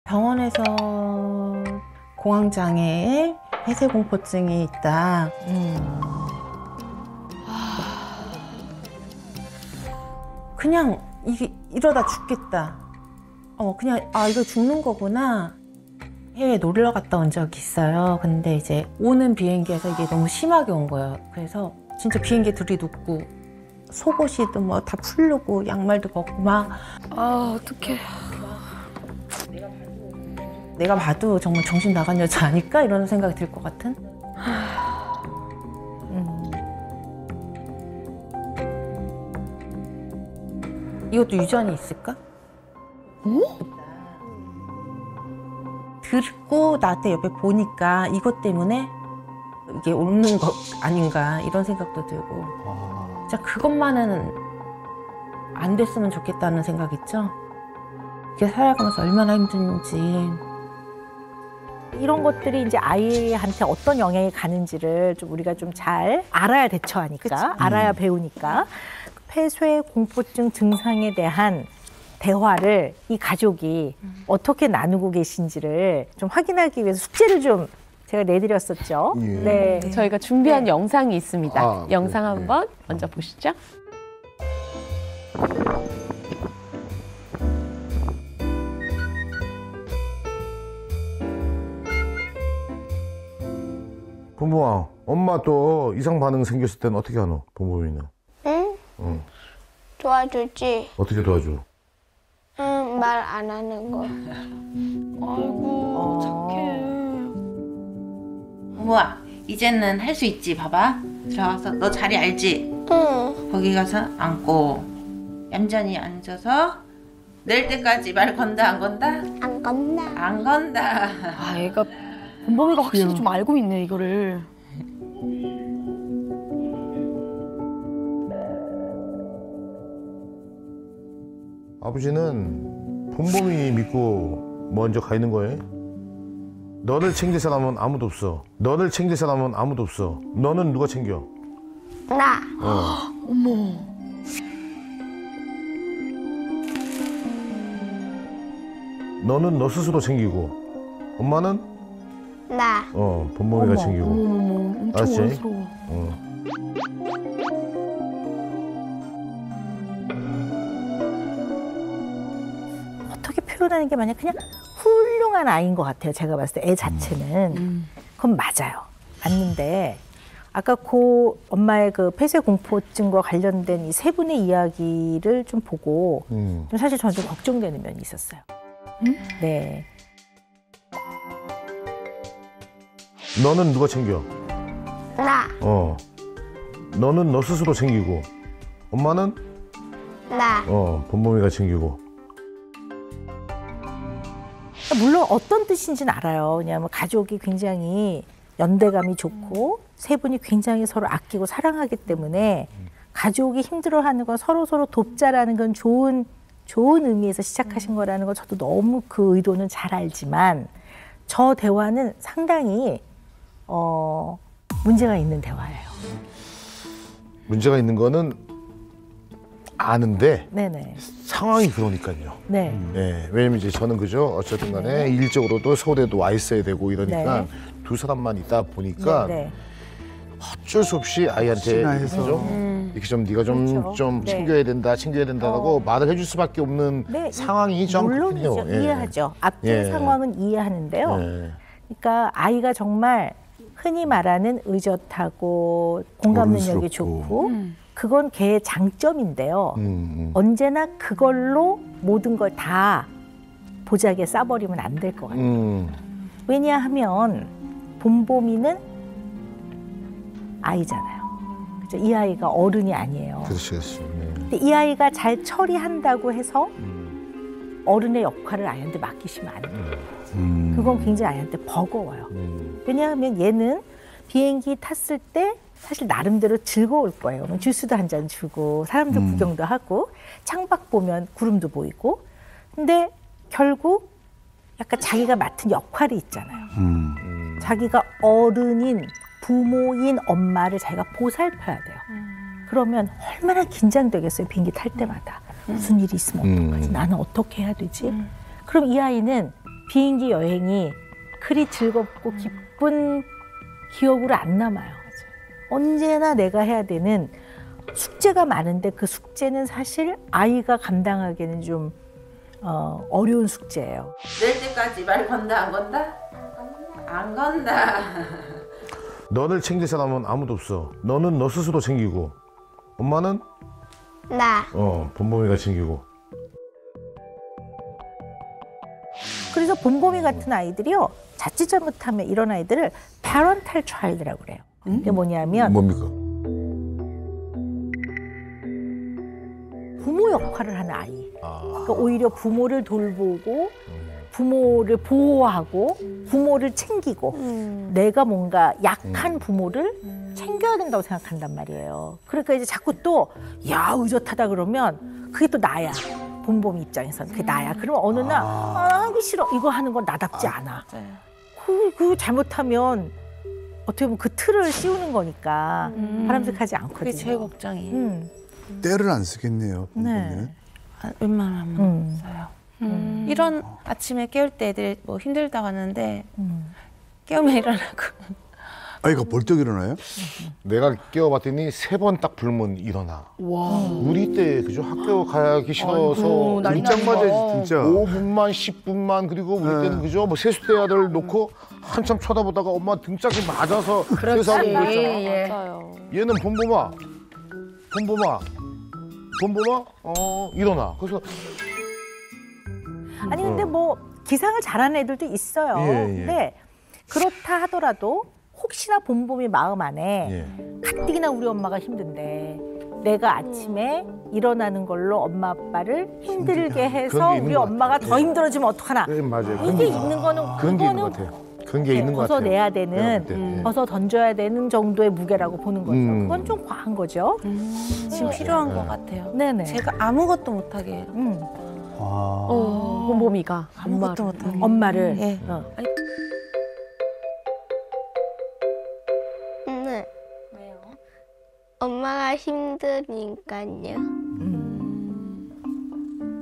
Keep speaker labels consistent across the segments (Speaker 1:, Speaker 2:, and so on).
Speaker 1: 병원에서 공황장애에 폐쇄공포증이 있다. 그냥 이게 이러다 죽겠다. 그냥 이거 죽는 거구나. 해외에 놀러 갔다 온 적이 있어요. 근데 이제 오는 비행기에서 이게 너무 심하게 온 거예요. 그래서 진짜 비행기에 들이눕고 속옷이도 뭐 다 풀르고 양말도 벗고 막.
Speaker 2: 어떡해.
Speaker 1: 내가 봐도 정말 정신 나간 여자 아닐까 이런 생각이 들 것 같은. 이것도 유전이 있을까? 듣고 나한테 옆에 보니까 이것 때문에 이게 오는 거 아닌가 이런 생각도 들고. 진짜 그것만은 안 됐으면 좋겠다는 생각 있죠? 이렇게 살아가면서 얼마나 힘든지.
Speaker 3: 이런 것들이 이제 아이한테 어떤 영향이 가는지를 좀 우리가 좀 잘 알아야 대처하니까, 알아야 배우니까 폐쇄공포증 증상에 대한 대화를 이 가족이 어떻게 나누고 계신지를 좀 확인하기 위해서 숙제를 좀 제가 내드렸었죠.
Speaker 4: 예.
Speaker 3: 네.
Speaker 2: 저희가 준비한 영상이 있습니다. 영상
Speaker 4: 네,
Speaker 2: 한번 먼저 보시죠.
Speaker 4: 본보아, 엄마 또 이상 반응 생겼을 때는 어떻게 하노? 본보이는?
Speaker 5: 응? 도와주지.
Speaker 4: 어떻게 도와줘?
Speaker 5: 응, 말 안 하는 거.
Speaker 2: 아이고 착해.
Speaker 1: 우와, 이제는 할 수 있지. 봐봐. 들어가서 너 자리 알지?
Speaker 5: 응.
Speaker 1: 거기 가서 앉고 얌전히 앉아서 낼 때까지 말 건다 안 건다?
Speaker 5: 안 건다.
Speaker 1: 안 건다.
Speaker 2: 애가 본범이가 확실히 좀 알고 있네 이거를.
Speaker 4: 아버지는 본범이 믿고 먼저 가 있는 거예요. 너를 챙길 사람은 아무도 없어. 너를 챙길 사람은 아무도 없어. 너는 누가 챙겨?
Speaker 5: 나.
Speaker 2: 어머.
Speaker 4: 너는 너 스스로 챙기고 엄마는
Speaker 5: 나.
Speaker 4: 본범이가 챙기고.
Speaker 2: 어머 엄청
Speaker 4: 알았지?
Speaker 2: 어른스러워.
Speaker 3: 어떻게 표현하는 게 만약 그냥 훌륭한 아이인 것 같아요. 제가 봤을 때 애 자체는. 그건 맞아요. 맞는데 아까 엄마의 그 폐쇄공포증과 관련된 이 세 분의 이야기를 좀 보고 좀 사실 저는 좀 걱정되는 면이 있었어요. 네.
Speaker 4: 너는 누가 챙겨?
Speaker 5: 나.
Speaker 4: 너는 너 스스로 챙기고 엄마는
Speaker 5: 나.
Speaker 4: 본범이가 챙기고.
Speaker 3: 물론 어떤 뜻인지는 알아요. 왜냐하면 가족이 굉장히 연대감이 좋고 세 분이 굉장히 서로 아끼고 사랑하기 때문에 가족이 힘들어하는 건 서로 돕자라는 건 좋은 의미에서 시작하신 거라는 걸 저도 너무 그 의도는 잘 알지만 저 대화는 상당히 문제가 있는 대화예요.
Speaker 4: 문제가 있는 거는 아는데
Speaker 3: 네네.
Speaker 4: 상황이 그러니까요.
Speaker 3: 네.
Speaker 4: 네, 왜냐면 이제 저는 그죠. 어쨌든 간에 일적으로도 서울에도 와 있어야 되고 이러니까
Speaker 3: 네.
Speaker 4: 두 사람만 있다 보니까
Speaker 3: 네.
Speaker 4: 어쩔 수 없이 아이한테 이렇게 좀 네가
Speaker 3: 그렇죠.
Speaker 4: 좀
Speaker 3: 네.
Speaker 4: 챙겨야 된다라고 말을 해줄 수밖에 없는
Speaker 3: 네,
Speaker 4: 상황이 좀
Speaker 3: 물론이죠.
Speaker 4: 그렇긴 해요.
Speaker 3: 이해하죠. 앞뒤
Speaker 4: 예.
Speaker 3: 상황은 이해하는데요.
Speaker 4: 예.
Speaker 3: 그러니까 아이가 정말 흔히 말하는 의젓하고 공감 능력이
Speaker 4: 어른스럽고.
Speaker 3: 좋고 그건 걔의 장점인데요. 언제나 그걸로 모든 걸 다 보자기에 싸버리면 안 될 것 같아요. 왜냐하면 본보미는 아이잖아요. 그죠? 이 아이가 어른이 아니에요.
Speaker 4: 그렇지, 그렇지. 네.
Speaker 3: 근데 이 아이가 잘 처리한다고 해서 어른의 역할을 아이한테 맡기시면 안 돼요. 그건 굉장히 아이한테 버거워요. 왜냐하면 얘는 비행기 탔을 때 사실 나름대로 즐거울 거예요. 주스도 한 잔 주고 사람들 구경도 하고 창밖 보면 구름도 보이고 근데 결국 약간 자기가 맡은 역할이 있잖아요. 자기가 어른인 부모인 엄마를 자기가 보살펴야 돼요. 그러면 얼마나 긴장되겠어요. 비행기 탈 때마다. 무슨 일이 있으면 어떡하지? 나는 어떻게 해야 되지? 그럼 이 아이는 비행기 여행이 그리 즐겁고 기쁜 기억으로 안 남아요. 언제나 내가 해야 되는 숙제가 많은데 그 숙제는 사실 아이가 감당하기에는 좀 어려운 숙제예요.
Speaker 1: 낼 때까지 말 건다 안 건다? 안 건다.
Speaker 4: 너를 챙길 사람은 아무도 없어. 너는 너 스스로 챙기고 엄마는
Speaker 5: 나.
Speaker 4: 본범이가 챙기고.
Speaker 3: 그래서 본범이 같은 아이들이요. 자칫 잘못하면 이런 아이들을 parental child라고 그래요. 그게 뭐냐면
Speaker 4: 뭡니까?
Speaker 3: 부모 역할을 하는 아이. 그러니까 오히려 부모를 돌보고 부모를 보호하고 부모를 챙기고 내가 뭔가 약한 부모를 챙겨야 된다고 생각한단 말이에요. 그러니까 이제 자꾸 또 야 의젓하다 그러면 그게 또 나야. 본범이 입장에서는 그게 나야. 그러면 어느 날 하기 싫어. 이거 하는 건 나답지 않아. 그 잘못하면 어떻게 보면 그 틀을 씌우는 거니까 바람직하지 않거든요.
Speaker 2: 그게 제일 걱정이에요.
Speaker 6: 때를 안 쓰겠네요.
Speaker 3: 네.
Speaker 2: 웬만하면 써요. 이런 아침에 깨울 때 애들 뭐 힘들다고 하는데 깨우면 일어나고.
Speaker 6: 아이가 벌떡 일어나요?
Speaker 4: 내가 깨워봤더니 3번 딱 불면 일어나. 우리 때 그죠? 학교 가기 싫어서
Speaker 2: 난리
Speaker 6: 짱
Speaker 2: 나는
Speaker 6: 맞아야지
Speaker 2: 거.
Speaker 6: 진짜.
Speaker 4: 5분만 10분만 그리고 우리 때는 그죠? 뭐 세수대 아들 놓고 한참 쳐다보다가 엄마 등짝이 맞아서 세수하고 그랬잖아.
Speaker 2: 맞아요.
Speaker 4: 얘는 본범아 일어나. 그래서
Speaker 3: 아니 근데 뭐 기상을 잘하는 애들도 있어요.
Speaker 4: 예.
Speaker 3: 근데 그렇다 하더라도 혹시나 본범이 마음 안에 가뜩이나 우리 엄마가 힘든데 내가 아침에 일어나는 걸로 엄마 아빠를 힘들게 해서
Speaker 4: 그런 게 있는
Speaker 3: 우리
Speaker 4: 것
Speaker 3: 엄마가
Speaker 4: 같아요.
Speaker 3: 더 힘들어지면 어떡하나.
Speaker 4: 네, 맞아요.
Speaker 3: 이게 있는 거는
Speaker 4: 그런 게 있는
Speaker 3: 그거는
Speaker 4: 것 같아요. 그런 게 있는 것 같아요.
Speaker 3: 벗어내야
Speaker 4: 내가
Speaker 3: 되는,
Speaker 4: 볼 때.
Speaker 3: 벗어 던져야 되는 정도의 무게라고 보는 거죠. 그건 좀 과한 거죠.
Speaker 2: 지금 필요한 것 같아요.
Speaker 3: 네네.
Speaker 2: 제가 아무것도 못하게 해요.
Speaker 7: 본범이가
Speaker 2: 아무것도 못하게.
Speaker 3: 엄마를.
Speaker 2: 예.
Speaker 3: 아니,
Speaker 5: 네. 엄마가 힘드니까요.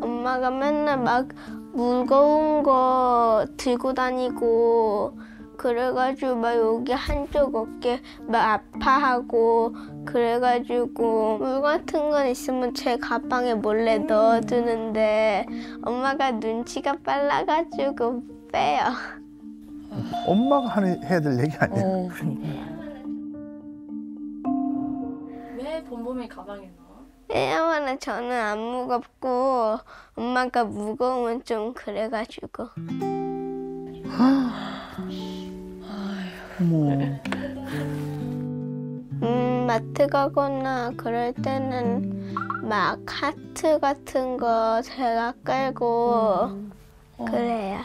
Speaker 5: 엄마가 맨날 막 무거운 거 들고 다니고 그래가지고 막 여기 한쪽 어깨 막 아파하고 그래가지고 물 같은 건 있으면 제 가방에 몰래 넣어두는데 엄마가 눈치가 빨라가지고 빼요.
Speaker 6: 엄마가 해야 될 얘기 아니에요?
Speaker 2: 왜 본범이 가방에 넣어?
Speaker 5: 왜냐면 저는 안 무겁고 엄마가 무거우면 좀 그래가지고. 마트 가거나 그럴 때는 막 하트 같은 거 제가 깔고 그래요.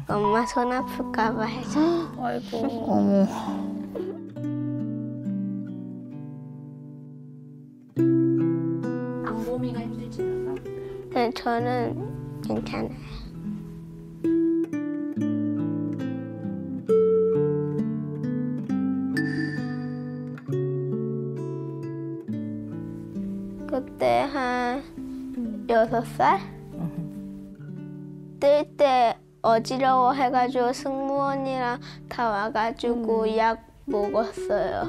Speaker 5: 엄마 손 아플까 봐 해서.
Speaker 2: 아이고. 본범이가 힘들지 않아?
Speaker 5: 네, 저는 괜찮아요. 그때 한 6살? 뜰 때 어지러워 해가지고 승무원이랑 다 와가지고 약 먹었어요.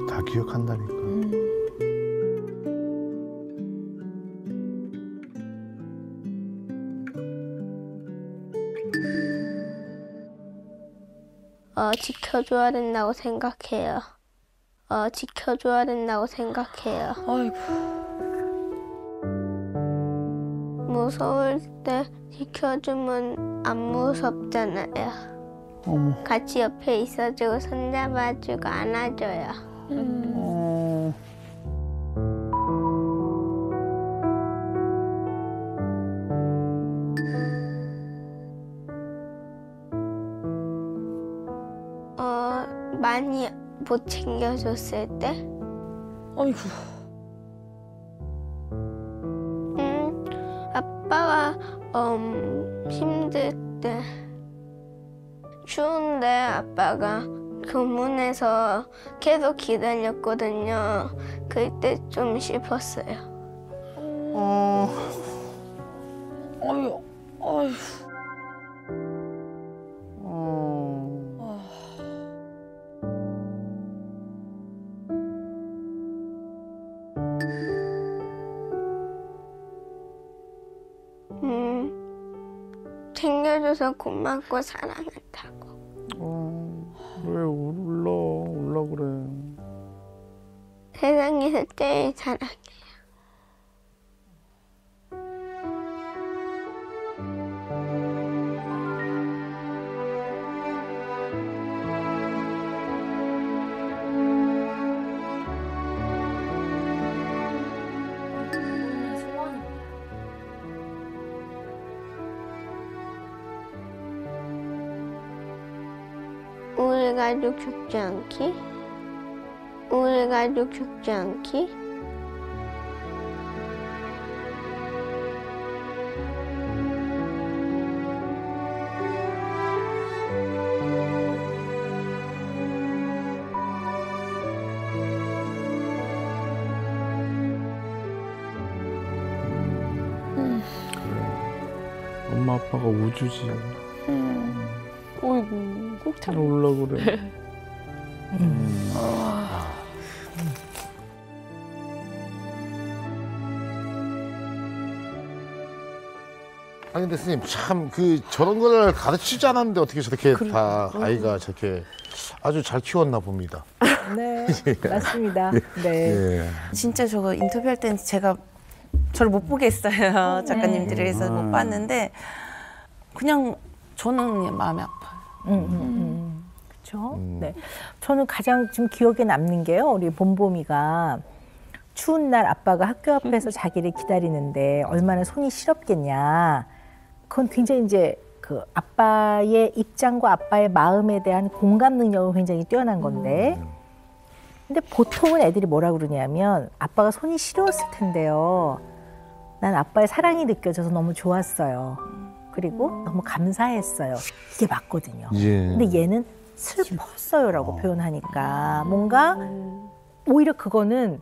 Speaker 6: 다 기억한다니까.
Speaker 5: 지켜줘야 된다고 생각해요. 지켜줘야 된다고 생각해요.
Speaker 2: 아이고.
Speaker 5: 무서울 때 지켜주면 안 무섭잖아요. 같이 옆에 있어주고 손잡아주고 안아줘요. 많이 못 챙겨줬을 때?
Speaker 2: 아이고.
Speaker 5: 아빠가 힘들 때 추운데 아빠가 교문에서 계속 기다렸거든요. 그때 좀 슬펐어요.
Speaker 2: 아유, 아유.
Speaker 5: 챙겨줘서 고맙고 사랑한다고.
Speaker 6: 왜 울러 그래.
Speaker 5: 세상에서 제일 사랑해. 우리 가족 죽지 않기. 우리 가족 죽지 않기.
Speaker 6: 엄마 아빠가 우주지.
Speaker 2: 어이구, 꼭 참.
Speaker 6: 울러 그래.
Speaker 4: 아니 근데 선생님 참 저런 걸 가르치지 않았는데 어떻게 저렇게 다 아이가 저렇게 아주 잘 키웠나 봅니다.
Speaker 3: 네, 맞습니다. 네.
Speaker 4: 예.
Speaker 2: 진짜 저거 인터뷰할 때는 제가 저를 못 보겠어요. 작가님들이 그래서 못 봤는데 그냥 저는 그냥 마음이 아파요.
Speaker 3: 그렇죠. 네. 저는 가장 지금 기억에 남는 게요. 우리 봄봄이가 추운 날 아빠가 학교 앞에서 자기를 기다리는데 얼마나 손이 시렵겠냐. 그건 굉장히 이제 그 아빠의 입장과 아빠의 마음에 대한 공감 능력은 굉장히 뛰어난 건데 근데 보통은 애들이 뭐라 그러냐면 아빠가 손이 시려웠을 텐데요. 난 아빠의 사랑이 느껴져서 너무 좋았어요. 그리고 너무 감사했어요. 이게 맞거든요.
Speaker 4: 예.
Speaker 3: 근데 얘는 슬펐어요라고 표현하니까 뭔가 오히려 그거는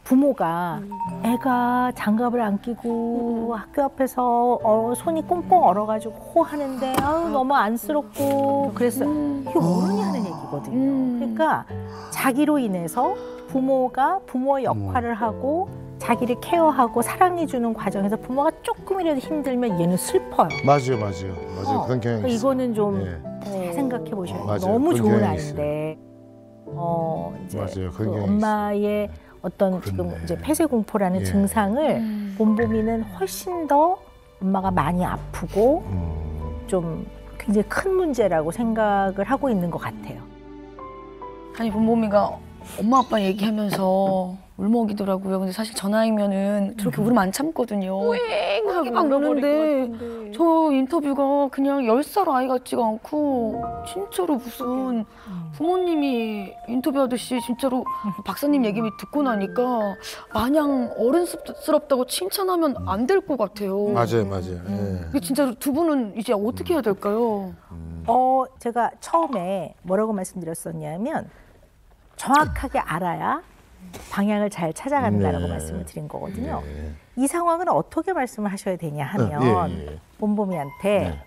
Speaker 3: 부모가 애가 장갑을 안 끼고 학교 앞에서 손이 꽁꽁 얼어가지고 호 하는데 아유 너무 안쓰럽고 그래서 이게 어른이 하는 얘기거든요. 그러니까 자기로 인해서 부모가 부모의 역할을 하고 자기를 케어하고 사랑해주는 과정에서 부모가 조금이라도 힘들면 얘는 슬퍼요.
Speaker 4: 맞아요. 그런 경향이
Speaker 3: 그러니까
Speaker 4: 있어요.
Speaker 3: 이거는 좀
Speaker 4: 예.
Speaker 3: 생각해 보셔야 돼요.
Speaker 4: 맞아요.
Speaker 3: 너무
Speaker 4: 그런
Speaker 3: 좋은
Speaker 4: 경향이
Speaker 3: 아이인데 이제
Speaker 4: 맞아요. 그런
Speaker 3: 그
Speaker 4: 경향이
Speaker 3: 엄마의 어떤 지금
Speaker 4: 그렇네.
Speaker 3: 이제 폐쇄공포라는
Speaker 4: 예.
Speaker 3: 증상을 봄봄이는 훨씬 더 엄마가 많이 아프고 좀 굉장히 큰 문제라고 생각을 하고 있는 것 같아요.
Speaker 7: 아니 봄봄이가 엄마 아빠 얘기하면서 울먹이더라고요. 근데 사실 저 나이면은 저렇게 울으면 안 참거든요. 막 우는데 저 인터뷰가 그냥 10살 아이 같지가 않고 진짜로 무슨 부모님이 인터뷰하듯이 진짜로 박사님 얘기 듣고 나니까 마냥 어른스럽다고 칭찬하면 안 될 것 같아요.
Speaker 4: 맞아요. 예.
Speaker 7: 근데 진짜 두 분은 이제 어떻게 해야 될까요?
Speaker 3: 제가 처음에 뭐라고 말씀드렸었냐면 정확하게 알아야 방향을 잘 찾아간다라고
Speaker 4: 네.
Speaker 3: 말씀을 드린 거거든요.
Speaker 4: 네.
Speaker 3: 이 상황을 어떻게 말씀을 하셔야 되냐 하면
Speaker 4: 예.
Speaker 3: 봄봄이한테
Speaker 4: 네.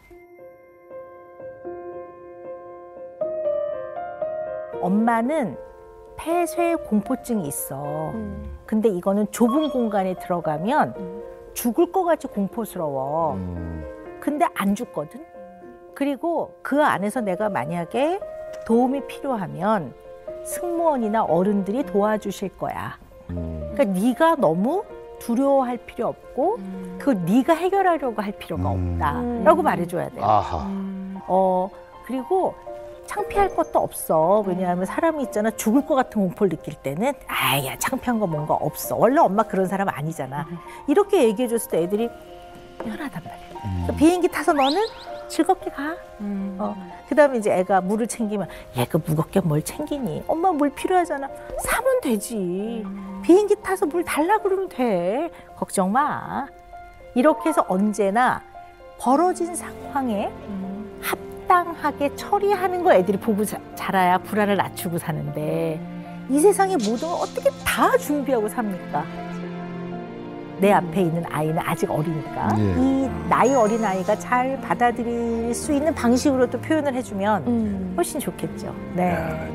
Speaker 3: 엄마는 폐쇄 공포증이 있어. 근데 이거는 좁은 공간에 들어가면 죽을 것 같이 공포스러워. 근데 안 죽거든. 그리고 그 안에서 내가 만약에 도움이 필요하면 승무원이나 어른들이 도와주실 거야. 그러니까 네가 너무 두려워할 필요 없고 그걸 네가 해결하려고 할 필요가 없다라고 말해줘야 돼요.
Speaker 4: 아하.
Speaker 3: 그리고 창피할 것도 없어. 왜냐하면 사람이 있잖아 죽을 것 같은 공포를 느낄 때는 아야 창피한 거 뭔가 없어. 원래 엄마 그런 사람 아니잖아. 이렇게 얘기해줬을 때 애들이 편하단 말이야. 그래서 비행기 타서 너는 즐겁게 가. 그다음에 이제 애가 물을 챙기면 얘가 무겁게 뭘 챙기니? 엄마 물 필요하잖아. 사면 되지. 비행기 타서 물 달라 그러면 돼. 걱정 마. 이렇게 해서 언제나 벌어진 상황에 합당하게 처리하는 거 애들이 보고 자라야 불안을 낮추고 사는데 이 세상의 모든 걸 어떻게 다 준비하고 삽니까? 내 앞에 있는 아이는 아직 어리니까 이 나이 어린 아이가 잘 받아들일 수 있는 방식으로 또 표현을 해주면 훨씬 좋겠죠. 네.